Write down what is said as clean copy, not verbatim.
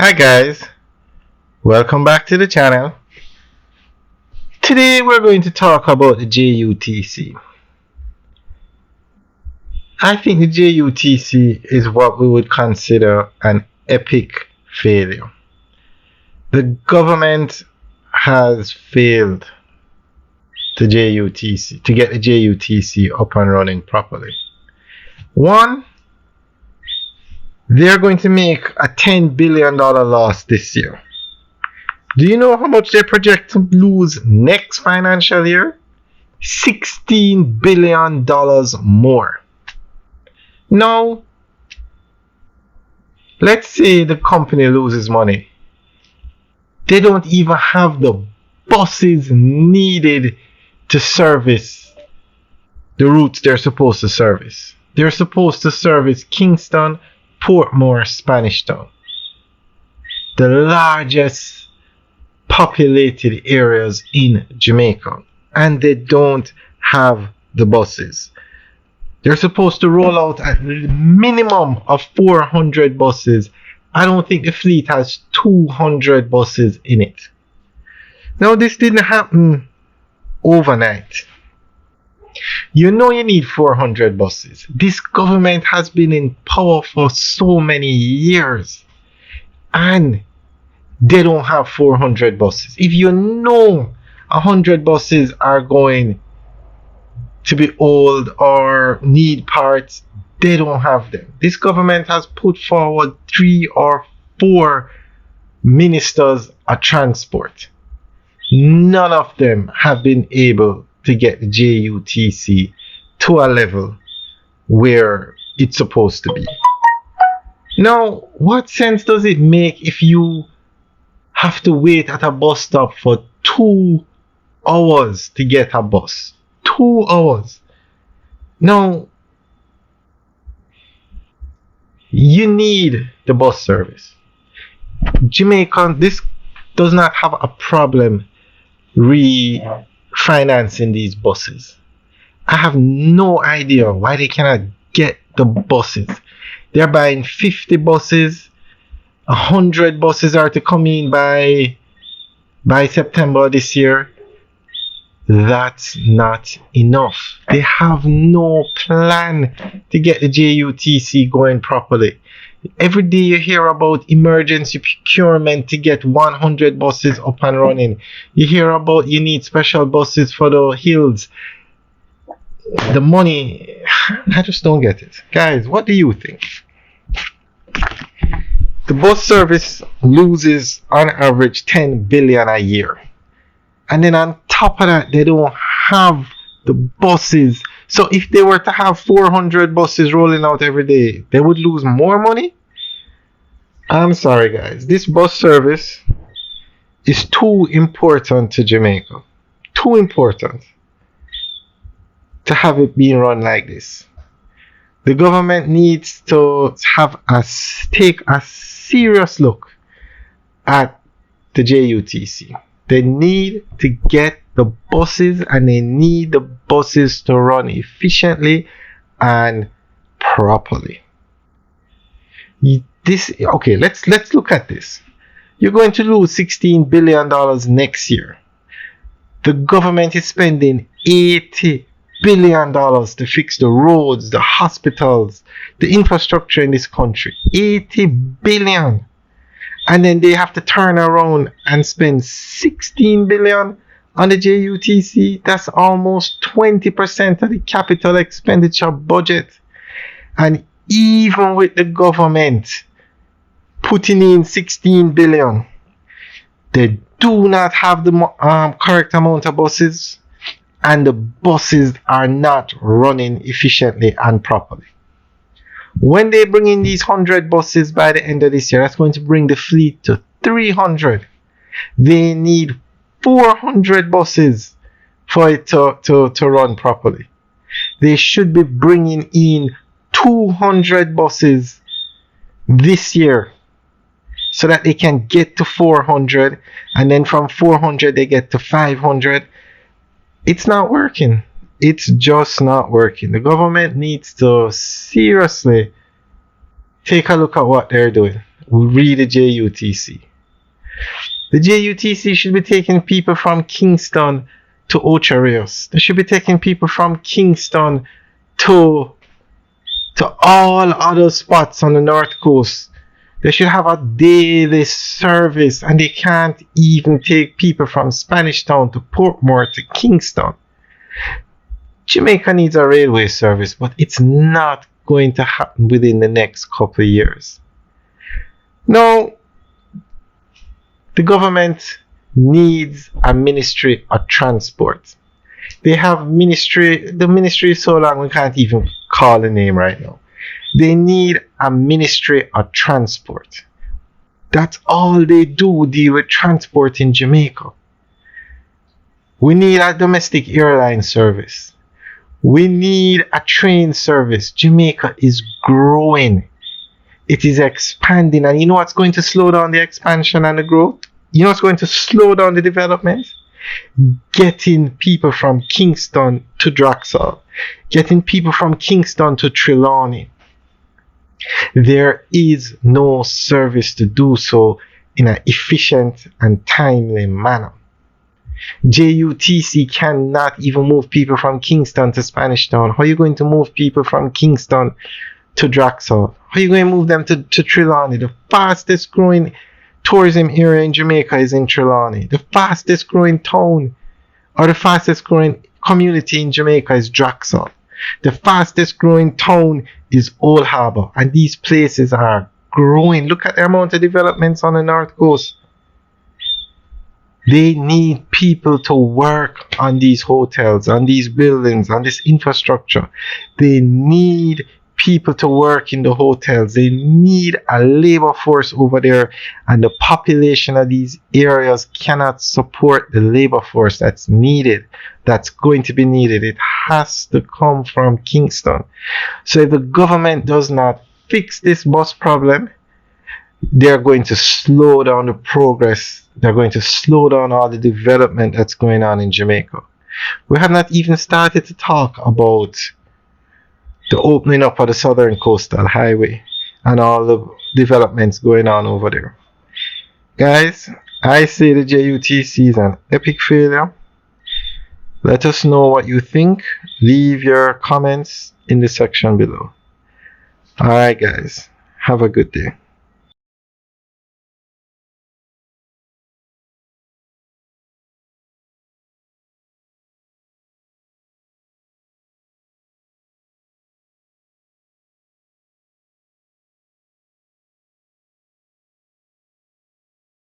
Hi guys, welcome back to the channel. Today we're going to talk about the JUTC. I think the JUTC is what we would consider an epic failure. The government has failed to get the JUTC up and running properly. One, they're going to make a $10 billion loss this year. Do you know how much they project to lose next financial year? $16 billion more. Now, let's say the company loses money. They don't even have the buses needed to service the routes they're supposed to service. They're supposed to service Kingston, Portmore, Spanish Town, the largest populated areas in Jamaica, and they don't have the buses. They're supposed to roll out at the minimum of 400 buses. I don't think the fleet has 200 buses in it. Now, this didn't happen overnight. You know you need 400 buses. This government has been in power for so many years, and they don't have 400 buses. If you know 100 buses are going to be old or need parts, they don't have them. This government has put forward 3 or 4 ministers of transport. None of them have been able to get the JUTC to a level where it's supposed to be. Now, what sense does it make if you have to wait at a bus stop for 2 hours to get a bus? 2 hours. Now, you need the bus service. Jamaica, this does not have a problem refinancing these buses. I have no idea why they cannot get the buses. They're buying 50 buses. 100 buses are to come in by September this year. That's not enough. They have no plan to get the JUTC going properly. Every day you hear about emergency procurement to get 100 buses up and running. You hear about you need special buses for the hills. The money, I just don't get it. Guys, what do you think? The bus service loses on average 10 billion a year. And then on top of that, they don't have the buses. So if they were to have 400 buses rolling out every day, they would lose more money? I'm sorry guys, this bus service is too important to Jamaica. Too important to have it being run like this. The government needs to take a serious look at the JUTC. They need to get the buses, and they need the buses to run efficiently and properly. Okay, let's look at this. You're going to lose $16 billion next year. The government is spending $80 billion to fix the roads, the hospitals, the infrastructure in this country. $80 billion. And then they have to turn around and spend $16 billion on the JUTC. That's almost 20% of the capital expenditure budget. And even with the government putting in $16 billion, they do not have the correct amount of buses, and the buses are not running efficiently and properly. When they bring in these 100 buses by the end of this year, that's going to bring the fleet to 300. They need 400 buses for it to run properly. They should be bringing in 200 buses this year so that they can get to 400, and then from 400 they get to 500. It's not working. It's just not working. The government needs to seriously take a look at what they're doing. we read the JUTC. The JUTC should be taking people from Kingston to Ocho Rios. They should be taking people from Kingston to all other spots on the north coast. They should have a daily service, and they can't even take people from Spanish Town to Portmore to Kingston. Jamaica needs a railway service, but it's not going to happen within the next couple of years. Now, the government needs a ministry of transport. They have the ministry is so long we can't even call the name right now. They need a ministry of transport. That's all they do, deal with transport in Jamaica. We need a domestic airline service. We need a train service. Jamaica is growing. It is expanding. And you know what's going to slow down the expansion and the growth? You know what's going to slow down the development? Getting people from Kingston to Draxall. Getting people from Kingston to Trelawney. There is no service to do so in an efficient and timely manner. JUTC cannot even move people from Kingston to Spanish Town. How are you going to move people from Kingston to Draxall? How are you going to move them to Trelawney? The fastest growing tourism area in Jamaica is in Trelawney. The fastest growing town or the fastest growing community in Jamaica is Draxall. The fastest growing town is Old Harbour, and these places are growing. Look at the amount of developments on the north coast. They need people to work on these hotels, on these buildings, on this infrastructure. They need people to work in the hotels. They need a labor force over there, and the population of these areas cannot support the labor force that's needed, that's going to be needed. It has to come from Kingston. So if the government does not fix this bus problem, they're going to slow down the progress. They're going to slow down all the development that's going on in Jamaica. We have not even started to talk about the opening up of the Southern Coastal Highway and all the developments going on over there. Guys, I say the JUTC is an epic failure. Let us know what you think. Leave your comments in the section below. Alright guys, have a good day.